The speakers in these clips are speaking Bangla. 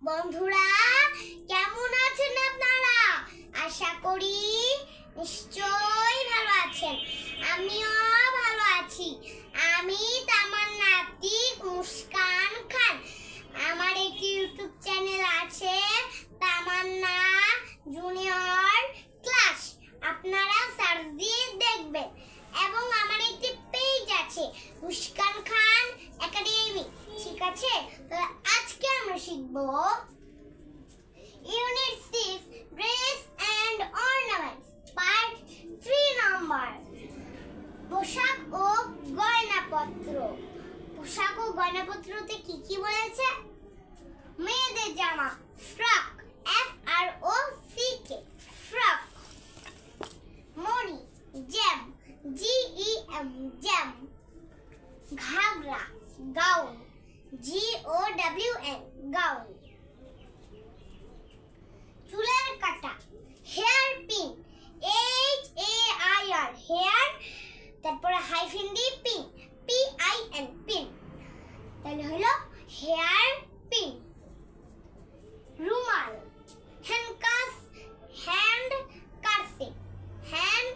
বন্ধুরা, কেমন আছেন আপনারা? আশা করি নিশ্চয়ই ভালো আছেন। আমিও ভালো আছি। আমি তামান্না আতিক মুস্কান খান। আমার একটি ইউটিউব চ্যানেল আছে, তামান্না জুনিয়র ক্লাস। আপনারা সার্চ দিয়ে দেখবেন। এবং আমার একটি পেজ আছে, মুস্কান খান একাডেমি। ঠিক আছে? তো আজকে আমরা শিখব unit 6 dress and ornaments part 3 number পোশাক ও গয়নাপত্র। পোশাক ও গয়নাপত্রতে কি কি বলেছে? মেয়েদের জামা ফ্রক, FROCK ফ্রক। মণি জেম, GEM জেম। ঘাগরা গাউন, GOWN গাউন। চুলের কাটা হেয়ার পিন, HAIR হেয়ার, তারপরে হাইফেন দিয়ে পিন, PIN পিন। তাহলে হলো হেয়ার পিন। রুমাল handkerchief, handkerchief, HAND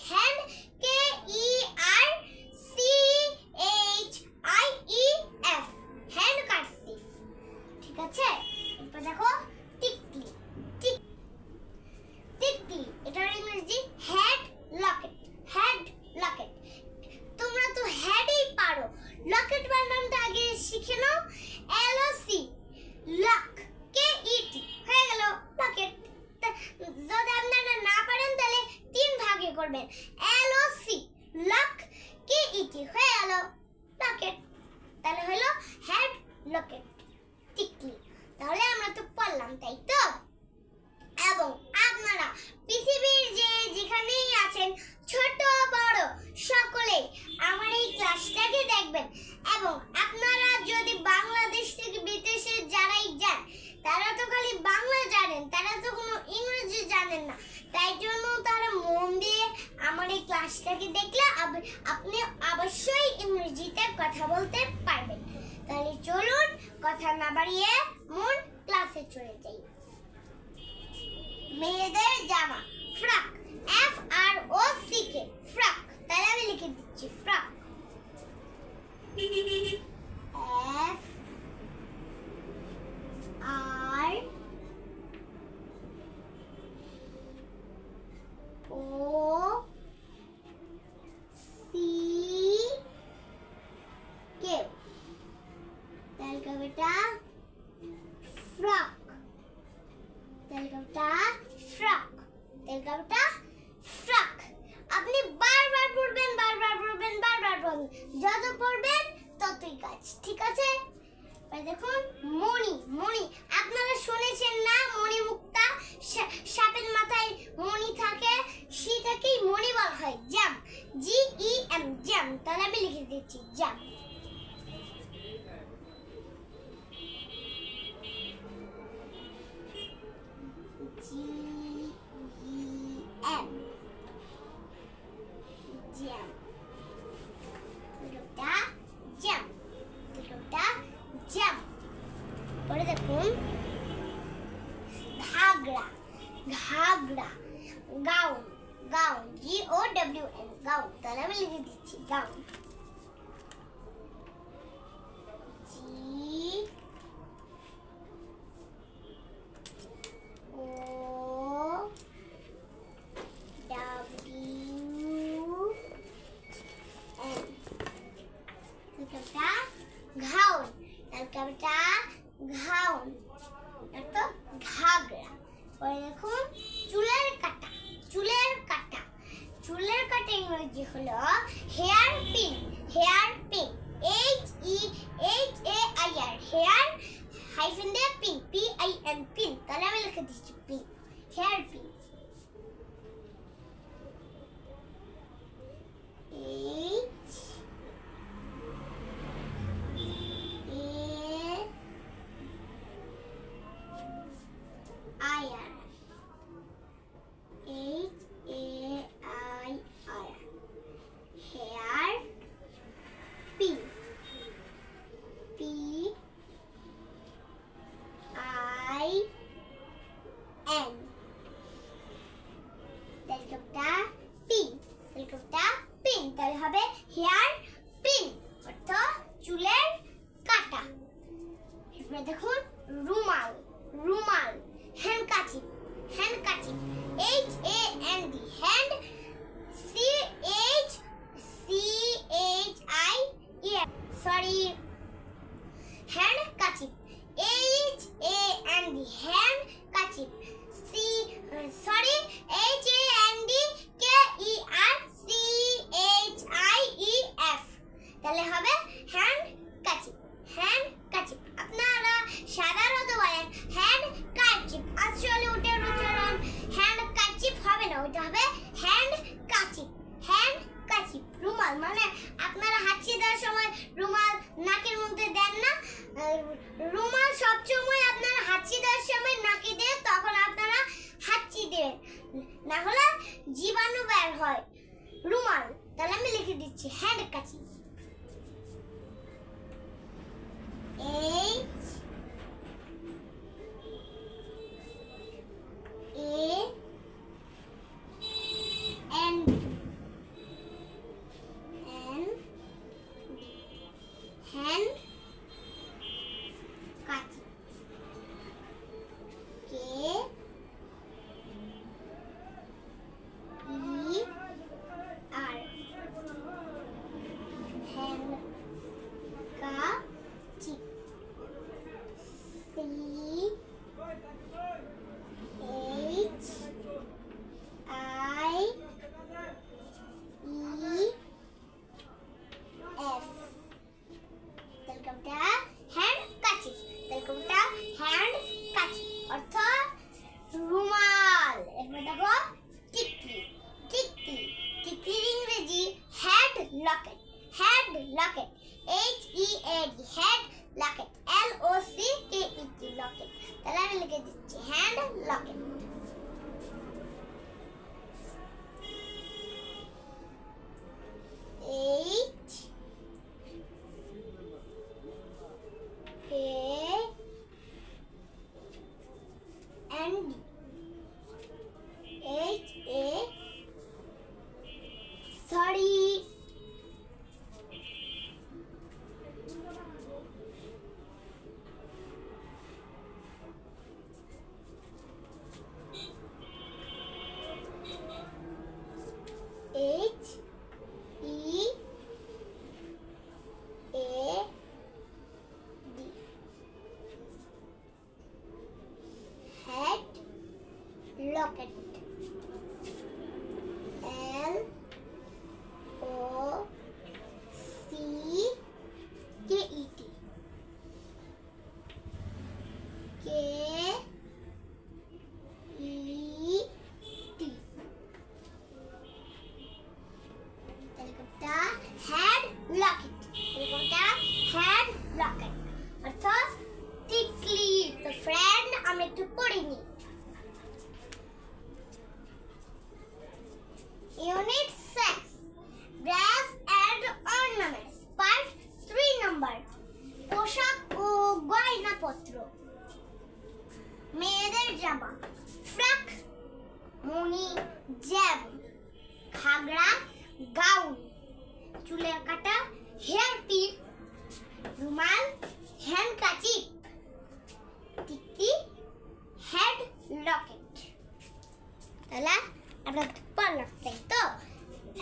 hand, KERCHIEF handkerchief. ঠিক আছে? এরপর দেখো টিকলি, টিকলি এটার ইংরেজি হেড লকেট, হেড লকেট। তোমরা তো হেডই পারো, লকেট বানানটা আগে শিখে নাও। LOC লক, KET হয়ে গেল লকেট। যদি আপনারা না পারেন তাহলে 3 ভাগে করবেন। LOC লক, KET হয়ে গেল লকেট। তাহলে হলো হেড লকেট, টিকলি। তাহলে আমরা তো পড়লাম, তাই তো? এবং আপনারা পৃথিবীর যেখানেই আছেন, ছোট বড় সকলে আমার এই ক্লাসটাকে দেখবেন। এবং আপনারা যদি বাংলাদেশ থেকে বিদেশে যারাই যান, তারা তো খালি বাংলা জানেন, তারা তো কোনো ইংরেজি জানেন না। তাই জন্য তারা মন দিয়ে আমার এই ক্লাসটাকে দেখলে আপনি অবশ্যই ইংরেজিতে কথা বলতে পারবেন। তাহলে চলুন কথা না বাড়িয়ে মূল ক্লাসে চলে যাই। মেয়েদের জামা ফ্রক, FROCK ফ্রক। তাহলে আমি লিখে দিচ্ছি ফ্রক, FROCK। তাহলে বেটা ফ্রক, তেলকাটা ফ্রক, তেলকাটা ফ্রক। আপনি বারবার পড়বেন, বারবার পড়বেন, বারবার পড়বেন। যত পড়বেন ততই কাজ। ঠিক আছে? দেখুন মণি, মণি আপনারা শুনেছেন না? মণি মুক্তা, সাপের মাথায় মণি থাকে, সেটাকেই মণি বলা হয়। Gem, GEM gem. তাহলে আমি লিখে দিচ্ছি জ্যাম। GEM জ্যাম, দুটোটা জ্যাম, দুটোটা জ্যাম। পরে দেখুন ঘাগরা, ঘাগরা গাউন, গাউন GOWN গাউন। তাহলে আমি লিখে দিচ্ছি গাউন, ঘাউন, তারপরটা ঘাউন, তো ঘাগরা। পরে দেখুন চুলের কাটা, চুলের কাটা, চুলের কাটা ইংরেজি হলো hair pin, hair pin, HEHAIR hair, hyphen দিয়ে পিন, PIN পিন। তাহলে আমি লিখে দিচ্ছি pin, hair pin. Hair pin, এবার দেখুন রুমাল, রুমাল। Handkerchief, handkerchief. HAND, hand. CHIEF, sorry, handkerchief. HAND, handkerchief. Sorry, HANDKERCHIEF, তাহলে হবে হ্যান্ডকাচিপ, হ্যান্ডকাচিপ। আপনারা সাধারণত বলেন হ্যান্ডকাচিপ, আসলে ওটার উচ্চারণ হ্যান্ডকাচিপ হবে না, ওটা হবে হ্যান্ডকাচিপ, হ্যান্ডকাচিপ। রুমাল মানে আপনারা হাঁচি দেওয়ার সময় রুমাল নাকের মধ্যে দেন না, রুমাল সবসময় আপনারা হাঁচি দেওয়ার সময় নাকে দেন, তখন আপনারা হাঁচি দেবেন, না হলে জীবাণু বের হয়। রুমাল, তাহলে আমি লিখে দিচ্ছি হ্যান্ডকাচিপ। রুমাল। এবার দেখো টিকলি, টিকলি, টিকলির ইংরেজি head Locket, head Locket. HEAD, head Locket. LOCKET, Locket. তাহলে আমি লিখে দিচ্ছি hand Locket. Sorry, head locket. LOCKET, head Locket, head Locket অর্থাৎ টিকলি। তো ফ্রেন্ড, আমরা একটু পড়িনি। Unit 6, Dress and Ornaments, Part 3 number, পোশাক ও গয়নাপত্র। মেয়েদের জামা, ফ্রক, মণি, জ্যাব, ঘাগরা, গাউন, চুলের কাটা, হেয়ার পিন, রুমাল, হ্যান্ডকাচিপ, টিকলি, হেড লকেট। তাহলে আমরা পারলাম, তাই তো?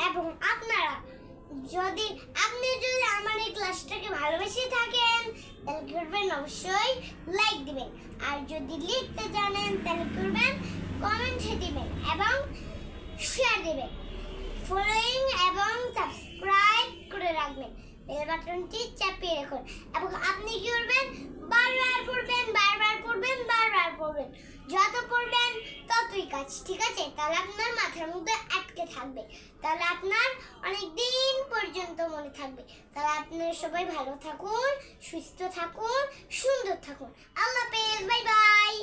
এবং আপনারা যদি আমার এই ক্লাসটাকে ভালোবেসে থাকেন তাহলে করবেন অবশ্যই লাইক দিবেন, আর যদি লিখতে জানেন তাহলে করবেন কমেন্টে দিবেন এবং শেয়ার দিবেন, ফলোইং এবং সাবস্ক্রাইব করে রাখবেন, বেল বাটনটি চাপিয়ে রাখুন। এবং আপনি কি করবেন? বারবার পড়বেন, বারবার পড়বেন, বারবার পড়বেন। যত পড়বেন ততই কাজ, ঠিক আছে? তাহলে আপনার মাথার মধ্যে আটকে থাকবে, তাহলে আপনার অনেক দিন পর্যন্ত মনে থাকবে। তাহলে আপনারা সবাই ভালো থাকুন, সুস্থ থাকুন, সুন্দর থাকুন। আল্লাহ হাফেজ, বাই বাই।